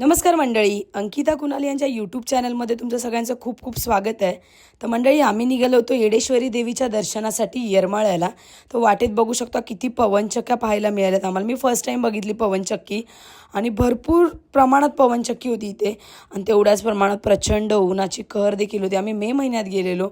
नमस्कार मंडळी, अंकिता कुणाल यांच्या यूट्यूब चॅनलमध्ये तुमचं सगळ्यांचं खूप खूप स्वागत आहे. तर मंडळी, आम्ही निघालो होतो येडेश्वरी देवीच्या दर्शनासाठी येरमाळ्याला. तर वाटेत बघू शकता किती पवनचक्क्या पाहायला मिळाल्यात आम्हाला. मी फर्स्ट टाईम बघितली पवनचक्की आणि भरपूर प्रमाणात पवनचक्की होती इथे आणि तेवढ्याच प्रमाणात प्रचंड उन्हाची कहर देखील होती. आम्ही मे महिन्यात गेलेलो,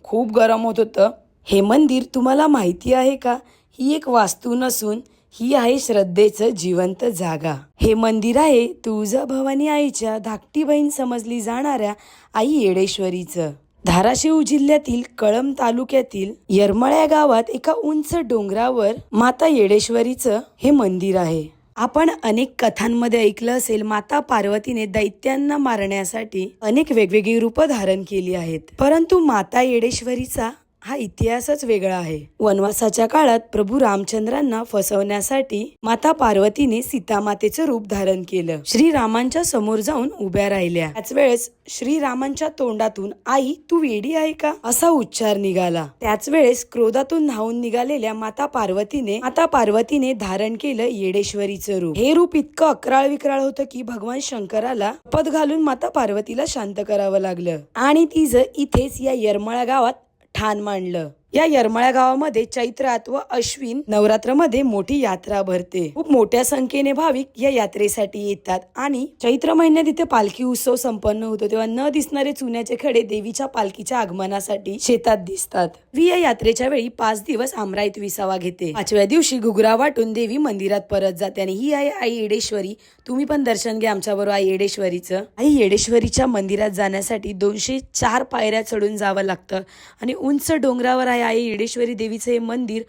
खूप गरम होत होतं. हे मंदिर तुम्हाला माहिती आहे का? ही एक वास्तू नसून ही आहे श्रद्धेचं जिवंत जागा. हे मंदिर आहे तुळजाभवानी आईच्या धाकटी बहीण समजली जाणाऱ्या आई येडेश्वरीचं. धाराशिव जिल्ह्यातील कळंब तालुक्यातील येरमाळ्या गावात एका उंच डोंगरावर माता येडेश्वरीचं हे मंदिर आहे. आपण अनेक कथांमध्ये ऐकलं असेल, माता पार्वतीने दैत्यांना मारण्यासाठी अनेक वेगवेगळी रूपं धारण केली आहेत. परंतु माता येडेश्वरीचा हा इतिहासच वेगळा आहे. वनवासाच्या काळात प्रभू रामचंद्रांना फसवण्यासाठी माता पार्वतीने सीतामातेचं रूप धारण केलं. श्रीरामांच्या समोर जाऊन उभ्या राहिल्या. त्याच वेळेस श्रीरामांच्या तोंडातून आई तू वेडी आहे का असा उच्चार निघाला. त्याच वेळेस क्रोधातून न्हावून निघालेल्या माता पार्वतीने धारण केलं येडेश्वरीचं रूप. हे रूप इतकं अकराळ विक्राळ होतं की भगवान शंकराला पद घालून माता पार्वतीला शांत करावं लागलं आणि तिचं इथेच या येरमाळा गावात ठाण मांडलं. या येरमाळ्या गावामध्ये चैत्रात व अश्विन नवरात्रमध्ये मोठी यात्रा भरते. खूप मोठ्या संख्येने भाविक या यात्रेसाठी येतात आणि चैत्र महिन्यात इथे पालखी उत्सव संपन्न होतो तेव्हा न दिसणारे चुन्याचे खडे देवीच्या पालखीच्या आगमनासाठी शेतात दिसतात. या यात्रेच्या वेळी 5 दिवस आमराईत विसावा घेते. 5व्या दिवशी घुगरा वाटून देवी मंदिरात परत जाते आणि ही आहे आई येडेश्वरी. तुम्ही पण दर्शन घ्या आमच्याबरोबर आई येडेश्वरीचं. आई येडेश्वरीच्या मंदिरात जाण्यासाठी 204 पायऱ्या चढून जावं लागतं आणि उंच डोंगरावर आई येडेश्वरी देवीचं हे मंदिर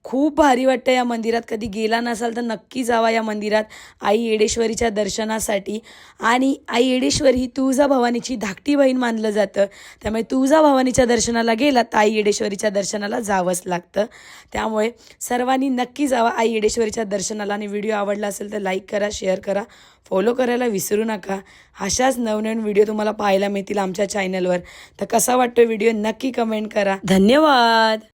खूप भारी वाटतं. या मंदिरात कधी गेला नसाल तर नक्की जावा या मंदिरात आई येडेश्वरीच्या दर्शनासाठी. आणि आई येडेश्वरी ही तुळजाभवानीची धाकटी बहीण मानलं जातं, त्यामुळे तुळजाभवानीच्या दर्शनाला गेला तर आई येडेश्वरीच्या दर्शनाला जावंच लागतं. त्यामुळे सर्वांनी नक्की जावा आई येडेश्वरीच्या दर्शनाला. आणि व्हिडिओ आवडला असेल तर लाईक करा, शेअर करा, फॉलो करायला विसरू नका. अशाच नवनवीन व्हिडिओ तुम्हाला पाहायला मिळतील आमच्या चॅनलवर. तर कसा वाटतो व्हिडिओ नक्की कमेंट करा. धन्यवाद.